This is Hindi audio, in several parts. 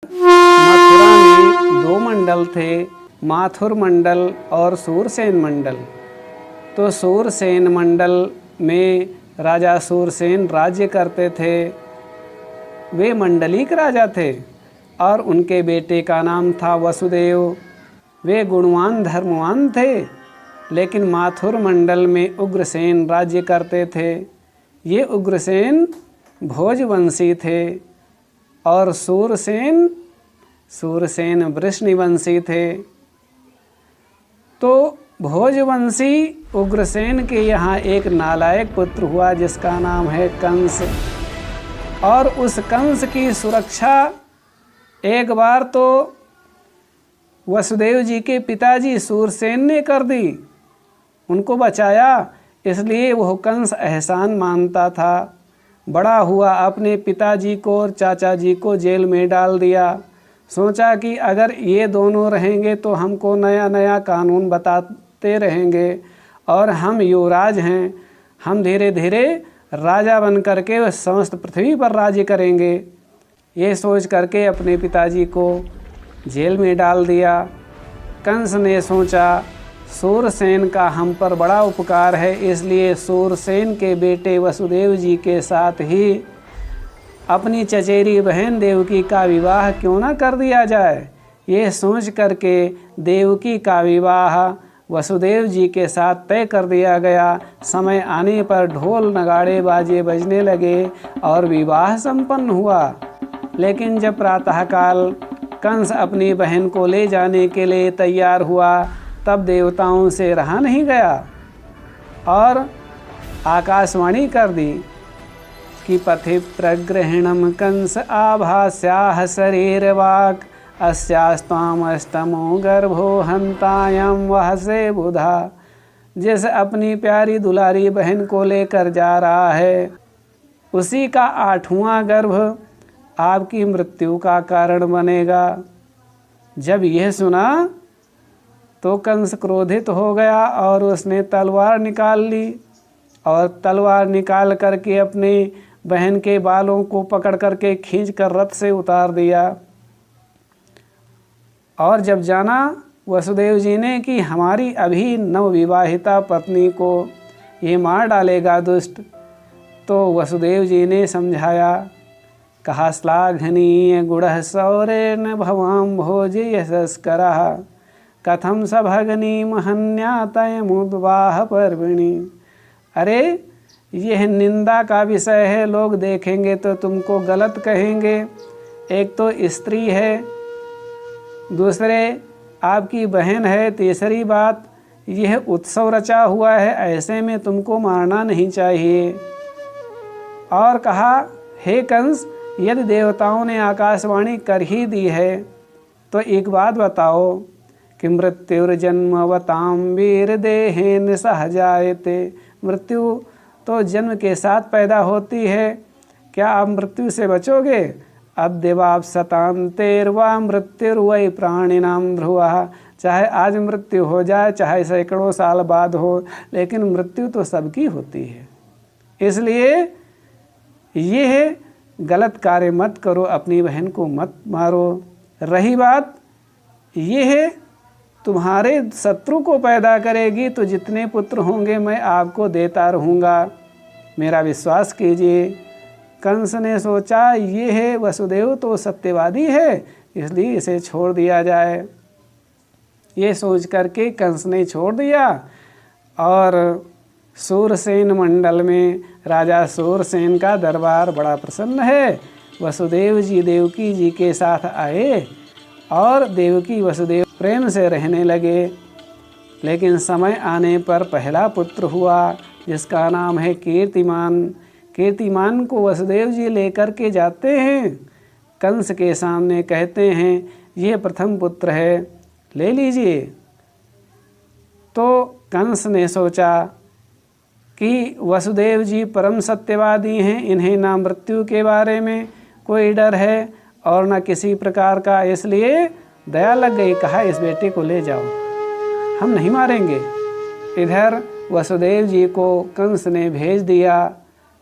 मथुरा में दो मंडल थे, माथुर मंडल और सूरसेन मंडल। तो सूरसेन मंडल में राजा सूरसेन राज्य करते थे। वे मंडलिक राजा थे और उनके बेटे का नाम था वसुदेव। वे गुणवान धर्मवान थे, लेकिन माथुर मंडल में उग्रसेन राज्य करते थे। ये उग्रसेन भोजवंशी थे और सूरसेन वृष्णिवंशी थे। तो भोजवंशी उग्रसेन के यहाँ एक नालायक पुत्र हुआ जिसका नाम है कंस। और उस कंस की सुरक्षा एक बार तो वसुदेव जी के पिताजी सूरसेन ने कर दी, उनको बचाया। इसलिए वह कंस एहसान मानता था। बड़ा हुआ, अपने पिताजी को और चाचा जी को जेल में डाल दिया। सोचा कि अगर ये दोनों रहेंगे तो हमको नया नया कानून बताते रहेंगे और हम युवराज हैं, हम धीरे धीरे राजा बन करके वह समस्त पृथ्वी पर राज्य करेंगे। ये सोच करके अपने पिताजी को जेल में डाल दिया। कंस ने सोचा सूरसेन का हम पर बड़ा उपकार है, इसलिए सूरसेन के बेटे वसुदेव जी के साथ ही अपनी चचेरी बहन देवकी का विवाह क्यों ना कर दिया जाए। ये सोच करके देवकी का विवाह वसुदेव जी के साथ तय कर दिया गया। समय आने पर ढोल नगाड़े बाजे बजने लगे और विवाह संपन्न हुआ। लेकिन जब प्रातःकाल कंस अपनी बहन को ले जाने के लिए तैयार हुआ, तब देवताओं से रहा नहीं गया और आकाशवाणी कर दी कि पथि प्रगृहिणम कंस आभास्याः शरीरवाक् अस्यास्त्वामस्तमो गर्भो हन्तायं वहसे बुधा। जैसे अपनी प्यारी दुलारी बहन को लेकर जा रहा है, उसी का 8वां गर्भ आपकी मृत्यु का कारण बनेगा। जब यह सुना तो कंस क्रोधित हो गया और उसने तलवार निकाल ली और तलवार निकाल करके अपने बहन के बालों को पकड़ करके खींच कर रथ से उतार दिया। और जब जाना वसुदेव जी ने कि हमारी अभी नवविवाहिता पत्नी को ये मार डालेगा दुष्ट, तो वसुदेव जी ने समझाया, कहा श्लाघनीय गुणः शौरेण भवाम भोज यशस्करः कथम स भगनी महन्यातयमुद्वाह पर्विणी। अरे यह निंदा का विषय है, लोग देखेंगे तो तुमको गलत कहेंगे। एक तो स्त्री है, दूसरे आपकी बहन है, तीसरी बात यह उत्सव रचा हुआ है, ऐसे में तुमको मारना नहीं चाहिए। और कहा, हे कंस, यदि देवताओं ने आकाशवाणी कर ही दी है तो एक बात बताओ कि मृत्युर्जन्मवतां वीर देहेन सह जायते। मृत्यु तो जन्म के साथ पैदा होती है, क्या आप मृत्यु से बचोगे? अद्यवाप शतान्तेर्वा मृत्युर्वै प्राणिनां ध्रुवः। चाहे आज मृत्यु हो जाए, चाहे सैकड़ों साल बाद हो, लेकिन मृत्यु तो सबकी होती है। इसलिए यह गलत कार्य मत करो, अपनी बहन को मत मारो। रही बात यह तुम्हारे शत्रु को पैदा करेगी, तो जितने पुत्र होंगे मैं आपको देता रहूँगा, मेरा विश्वास कीजिए। कंस ने सोचा ये है वसुदेव तो सत्यवादी है, इसलिए इसे छोड़ दिया जाए। ये सोच करके कंस ने छोड़ दिया और सूरसेन मंडल में राजा सूरसेन का दरबार बड़ा प्रसन्न है। वसुदेव जी देवकी जी के साथ आए और देवकी वसुदेव प्रेम से रहने लगे। लेकिन समय आने पर पहला पुत्र हुआ जिसका नाम है कीर्तिमान। कीर्तिमान को वसुदेव जी लेकर के जाते हैं, कंस के सामने कहते हैं ये प्रथम पुत्र है, ले लीजिए। तो कंस ने सोचा कि वसुदेव जी परम सत्यवादी हैं, इन्हें ना मृत्यु के बारे में कोई डर है और न किसी प्रकार का, इसलिए दया लग गई। कहा इस बेटे को ले जाओ, हम नहीं मारेंगे। इधर वसुदेव जी को कंस ने भेज दिया,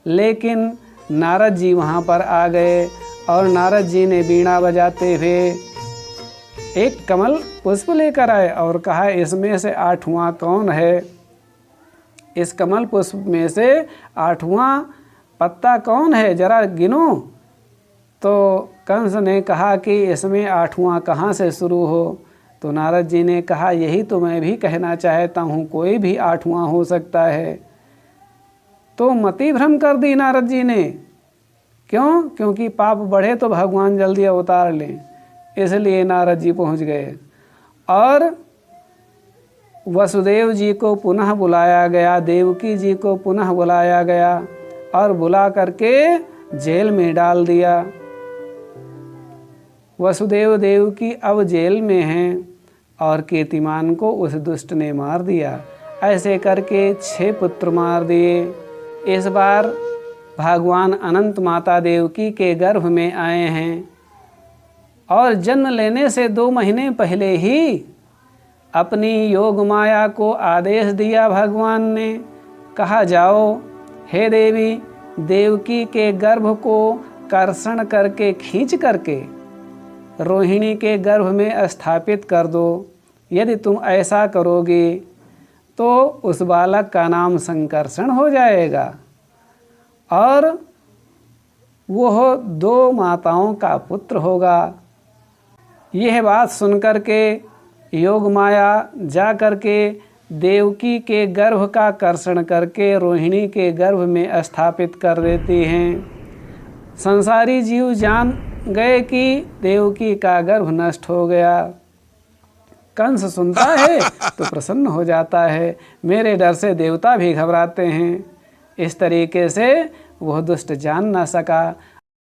लेकिन नारद जी वहाँ पर आ गए और नारद जी ने बीणा बजाते हुए एक कमल पुष्प लेकर आए और कहा, इसमें से 8वां कौन है? इस कमल पुष्प में से 8वां पत्ता कौन है, जरा गिनो। तो कंस ने कहा कि इसमें 8वां कहाँ से शुरू हो? तो नारद जी ने कहा, यही तो मैं भी कहना चाहता हूँ, कोई भी 8वां हो सकता है। तो मति भ्रम कर दी नारद जी ने। क्यों? क्योंकि पाप बढ़े तो भगवान जल्दी अवतार लें, इसलिए नारद जी पहुँच गए। और वसुदेव जी को पुनः बुलाया गया, देवकी जी को पुनः बुलाया गया और बुला करके जेल में डाल दिया। वसुदेव देवकी अब जेल में हैं और कीर्तिमान को उस दुष्ट ने मार दिया। ऐसे करके 6 पुत्र मार दिए। इस बार भगवान अनंत माता देवकी के गर्भ में आए हैं और जन्म लेने से 2 महीने पहले ही अपनी योग माया को आदेश दिया भगवान ने। कहा, जाओ हे देवी, देवकी के गर्भ को कर्षण करके खींच करके रोहिणी के गर्भ में स्थापित कर दो। यदि तुम ऐसा करोगे तो उस बालक का नाम संकर्षण हो जाएगा और वह 2 माताओं का पुत्र होगा। यह बात सुनकर के योग माया जा करके देवकी के गर्भ का कर्षण करके रोहिणी के गर्भ में स्थापित कर देती हैं। संसारी जीव जान गए कि देवकी का गर्भ नष्ट हो गया। कंस सुनता है तो प्रसन्न हो जाता है, मेरे डर से देवता भी घबराते हैं। इस तरीके से वह दुष्ट जान न सका।